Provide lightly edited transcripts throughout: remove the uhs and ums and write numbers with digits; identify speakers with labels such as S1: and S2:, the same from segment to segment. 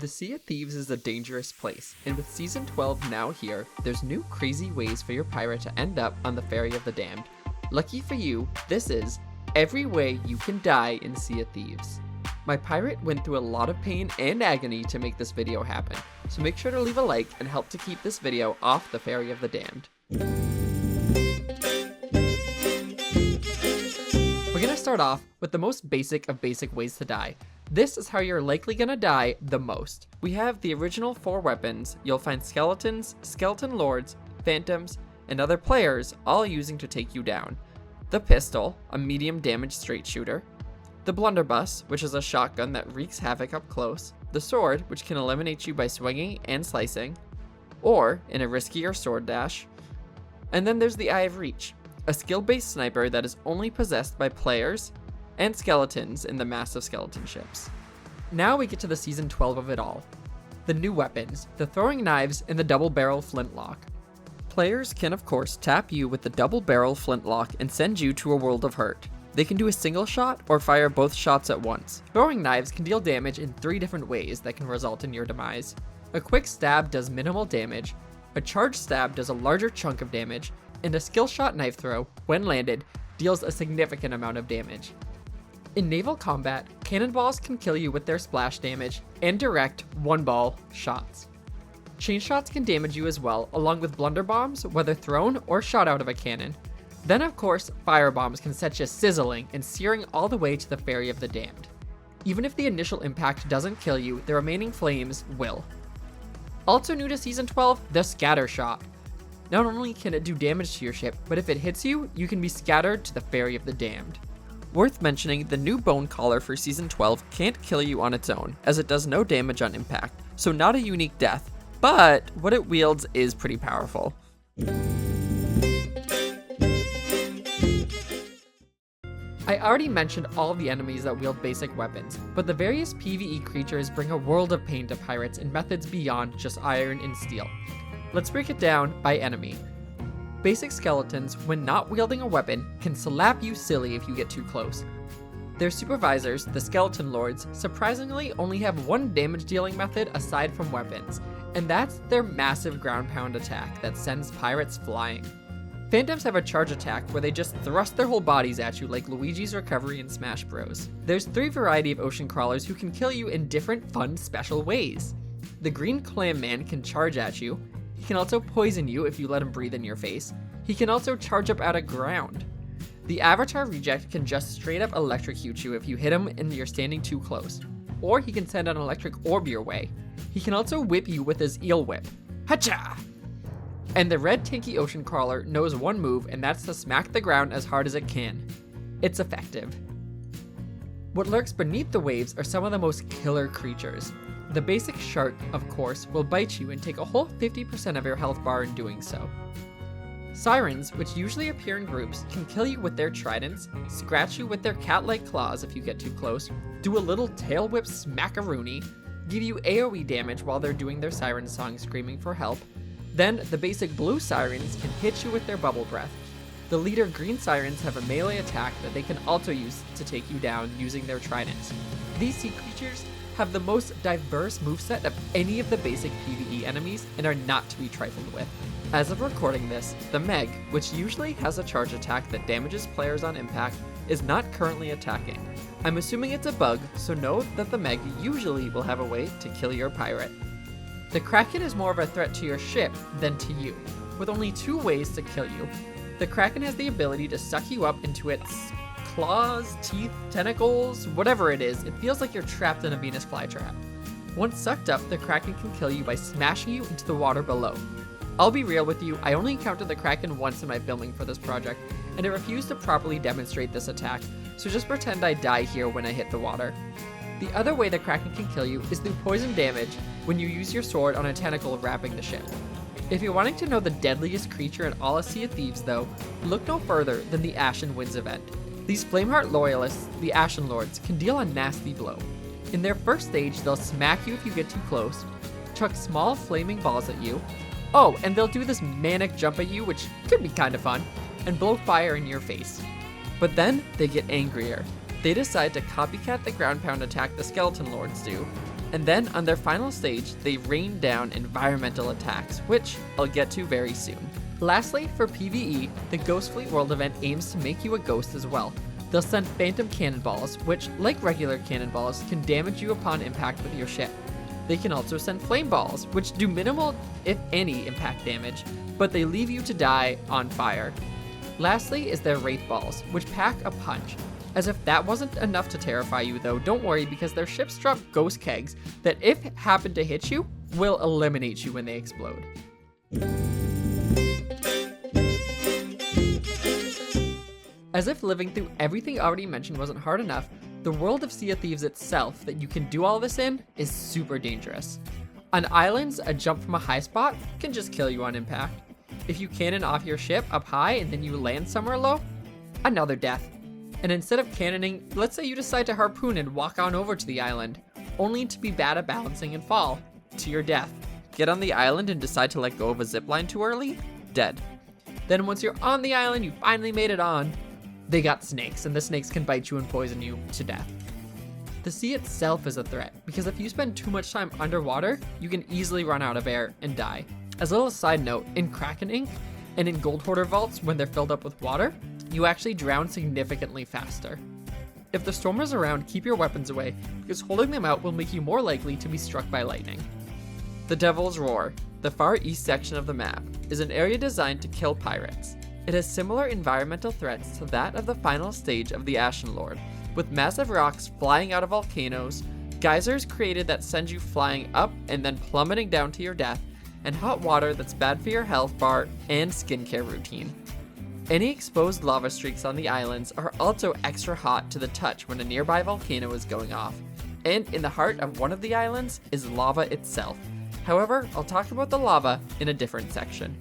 S1: The Sea of Thieves is a dangerous place, and with Season 12 now here, there's new crazy ways for your pirate to end up on the Ferry of the Damned. Lucky for you, this is every way you can die in Sea of Thieves. My pirate went through a lot of pain and agony to make this video happen, so make sure to leave a like and help to keep this video off the Ferry of the Damned. We're gonna start off with the most basic of basic ways to die. This is how you're likely gonna die the most. We have the original 4 weapons you'll find skeletons, skeleton lords, phantoms, and other players all using to take you down. The pistol, a medium damage straight shooter. The blunderbuss, which is a shotgun that wreaks havoc up close. The sword, which can eliminate you by swinging and slicing, or in a riskier sword dash. And then there's the Eye of Reach, a skill-based sniper that is only possessed by players and skeletons in the massive skeleton ships. Now we get to the Season 12 of it all. The new weapons, the throwing knives and the double-barrel flintlock. Players can of course tap you with the double-barrel flintlock and send you to a world of hurt. They can do a single shot or fire both shots at once. Throwing knives can deal damage in 3 different ways that can result in your demise. A quick stab does minimal damage, a charged stab does a larger chunk of damage, and a skill shot knife throw, when landed, deals a significant amount of damage. In naval combat, cannonballs can kill you with their splash damage and direct one-ball shots. Chain shots can damage you as well, along with blunderbombs, whether thrown or shot out of a cannon. Then of course, firebombs can set you sizzling and searing all the way to the Ferry of the Damned. Even if the initial impact doesn't kill you, the remaining flames will. Also new to Season 12, the Scatter Shot. Not only can it do damage to your ship, but if it hits you, you can be scattered to the Ferry of the Damned. Worth mentioning, the new bone collar for Season 12 can't kill you on its own, as it does no damage on impact, so not a unique death, but what it wields is pretty powerful. I already mentioned all the enemies that wield basic weapons, but the various PvE creatures bring a world of pain to pirates in methods beyond just iron and steel. Let's break it down by enemy. Basic skeletons, when not wielding a weapon, can slap you silly if you get too close. Their supervisors, the skeleton lords, surprisingly only have one damage dealing method aside from weapons, and that's their massive ground pound attack that sends pirates flying. Phantoms have a charge attack where they just thrust their whole bodies at you like Luigi's Recovery in Smash Bros. There's 3 variety of ocean crawlers who can kill you in different fun special ways. The green clam man can charge at you. He can also poison you if you let him breathe in your face. He can also charge up out of ground. The Avatar Reject can just straight up electrocute you if you hit him and you're standing too close. Or he can send an electric orb your way. He can also whip you with his eel whip. Hacha! And the red tanky ocean crawler knows one move, and that's to smack the ground as hard as it can. It's effective. What lurks beneath the waves are some of the most killer creatures. The basic shark, of course, will bite you and take a whole 50% of your health bar in doing so. Sirens, which usually appear in groups, can kill you with their tridents, scratch you with their cat-like claws if you get too close, do a little tail whip smackaroony, give you AoE damage while they're doing their siren song screaming for help. Then, the basic blue sirens can hit you with their bubble breath. The leader green sirens have a melee attack that they can also use to take you down using their tridents. These sea creatures have the most diverse moveset of any of the basic PvE enemies and are not to be trifled with. As of recording this, the Meg, which usually has a charge attack that damages players on impact, is not currently attacking. I'm assuming it's a bug, so know that the Meg usually will have a way to kill your pirate. The Kraken is more of a threat to your ship than to you, with only 2 ways to kill you. The Kraken has the ability to suck you up into its claws, teeth, tentacles, whatever it is. It feels like you're trapped in a Venus flytrap. Once sucked up, the Kraken can kill you by smashing you into the water below. I'll be real with you, I only encountered the Kraken once in my filming for this project, and it refused to properly demonstrate this attack, so just pretend I die here when I hit the water. The other way the Kraken can kill you is through poison damage when you use your sword on a tentacle wrapping the ship. If you're wanting to know the deadliest creature in all of Sea of Thieves though, look no further than the Ashen Winds event. These Flameheart loyalists, the Ashen Lords, can deal a nasty blow. In their first stage, they'll smack you if you get too close, chuck small flaming balls at you, oh, and they'll do this manic jump at you, which could be kinda fun, and blow fire in your face. But then, they get angrier. They decide to copycat the ground pound attack the skeleton lords do, And then on their final stage, they rain down environmental attacks, which I'll get to very soon. Lastly, for PvE, the Ghost Fleet World event aims to make you a ghost as well. They'll send phantom cannonballs, which, like regular cannonballs, can damage you upon impact with your ship. They can also send flame balls, which do minimal, if any, impact damage, but they leave you to die on fire. Lastly is their Wraith Balls, which pack a punch. As if that wasn't enough to terrify you though, don't worry, because their ships drop ghost kegs that, if happen to hit you, will eliminate you when they explode. As if living through everything already mentioned wasn't hard enough, the world of Sea of Thieves itself that you can do all this in is super dangerous. On islands, a jump from a high spot can just kill you on impact. If you cannon off your ship up high and then you land somewhere low, another death. And instead of cannoning, let's say you decide to harpoon and walk on over to the island, only to be bad at balancing and fall to your death. Get on the island and decide to let go of a zipline too early, dead. Then once you're on the island, you finally made it on, they got snakes, and the snakes can bite you and poison you to death. The sea itself is a threat, because if you spend too much time underwater, you can easily run out of air and die. As a little side note, in Kraken Ink and in Gold Hoarder vaults, when they're filled up with water, you actually drown significantly faster. If the storm is around, keep your weapons away, because holding them out will make you more likely to be struck by lightning. The Devil's Roar, the far east section of the map, is an area designed to kill pirates. It has similar environmental threats to that of the final stage of the Ashen Lord, with massive rocks flying out of volcanoes, geysers created that send you flying up and then plummeting down to your death, and hot water that's bad for your health bar and skincare routine. Any exposed lava streaks on the islands are also extra hot to the touch when a nearby volcano is going off, and in the heart of one of the islands is lava itself. However, I'll talk about the lava in a different section.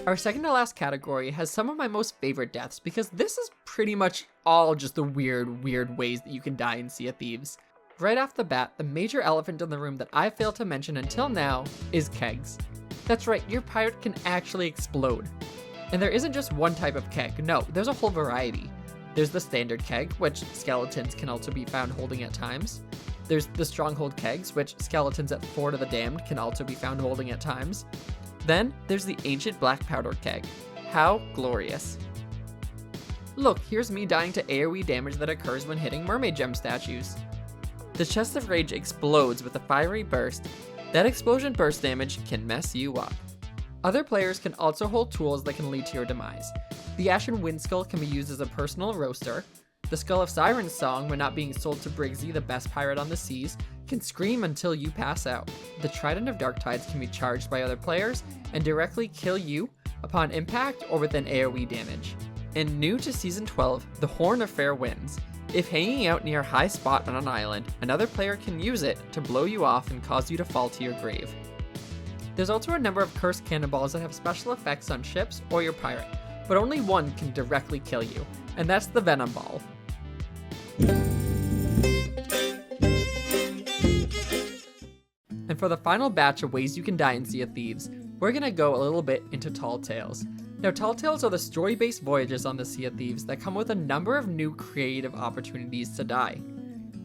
S1: Our second to last category has some of my most favorite deaths, because this is pretty much all just the weird ways that you can die in Sea of Thieves. Right off the bat, the major elephant in the room that I failed to mention until now is kegs. That's right, your pirate can actually explode. And there isn't just one type of keg, no, there's a whole variety. There's the standard keg, which skeletons can also be found holding at times. There's the stronghold kegs, which skeletons at Fort of the Damned can also be found holding at times. Then there's the ancient black powder keg. How glorious. Look, here's me dying to AoE damage that occurs when hitting mermaid gem statues. The Chest of Rage explodes with a fiery burst. That explosion burst damage can mess you up. Other players can also hold tools that can lead to your demise. The Ashen Windskull can be used as a personal roaster. The Skull of Siren's song, when not being sold to Briggsy, the best pirate on the seas, can scream until you pass out. The Trident of Dark Tides can be charged by other players and directly kill you upon impact or within AoE damage. And new to Season 12, the Horn of Fair Winds. If hanging out near a high spot on an island, another player can use it to blow you off and cause you to fall to your grave. There's also a number of cursed cannonballs that have special effects on ships or your pirate, but only one can directly kill you, and that's the Venom Ball. And for the final batch of ways you can die in Sea of Thieves, we're gonna go a little bit into Tall Tales. Now, Tall Tales are the story-based voyages on the Sea of Thieves that come with a number of new creative opportunities to die.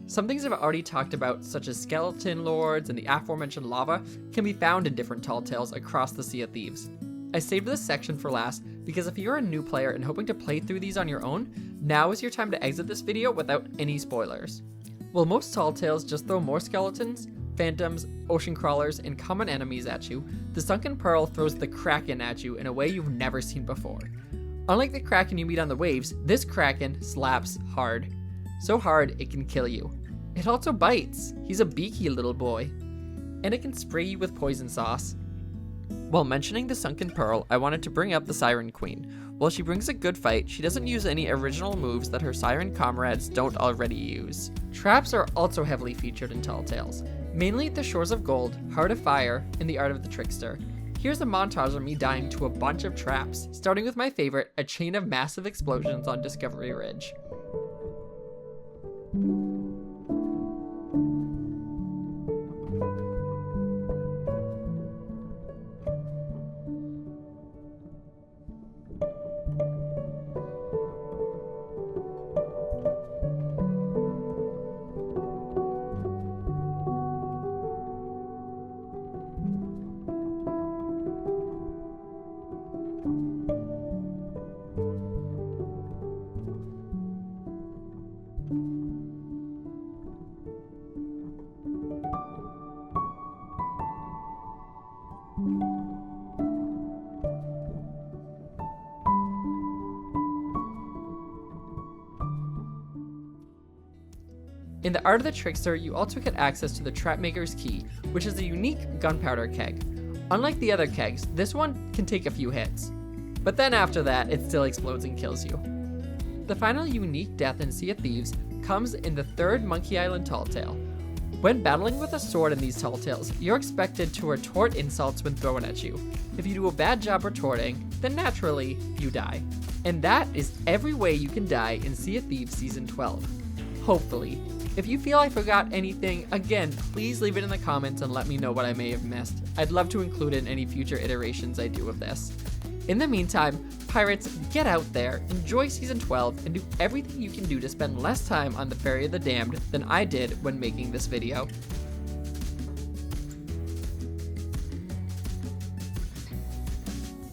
S1: Some things I've already talked about, such as skeleton lords and the aforementioned lava, can be found in different Tall Tales across the Sea of Thieves. I saved this section for last because if you're a new player and hoping to play through these on your own, now is your time to exit this video without any spoilers. While most Tall Tales just throw more skeletons, phantoms, ocean crawlers, and common enemies at you, the Sunken Pearl throws the Kraken at you in a way you've never seen before. Unlike the Kraken you meet on the waves, this Kraken slaps hard. So hard it can kill you. It also bites. He's a beaky little boy. And it can spray you with poison sauce. While mentioning the Sunken Pearl, I wanted to bring up the Siren Queen. While she brings a good fight, she doesn't use any original moves that her Siren comrades don't already use. Traps are also heavily featured in Tall Tales, mainly at the Shores of Gold, Heart of Fire, and the Art of the Trickster. Here's a montage of me dying to a bunch of traps, starting with my favorite, a chain of massive explosions on Discovery Ridge. In the Art of the Trickster, you also get access to the Trapmaker's Key, which is a unique gunpowder keg. Unlike the other kegs, this one can take a few hits. But then after that, it still explodes and kills you. The final unique death in Sea of Thieves comes in the third Monkey Island Tall Tale. When battling with a sword in these Tall Tales, you're expected to retort insults when thrown at you. If you do a bad job retorting, then naturally, you die. And that is every way you can die in Sea of Thieves Season 12. Hopefully. If you feel I forgot anything, again, please leave it in the comments and let me know what I may have missed. I'd love to include it in any future iterations I do of this. In the meantime, pirates, get out there, enjoy Season 12, and do everything you can do to spend less time on the Ferry of the Damned than I did when making this video.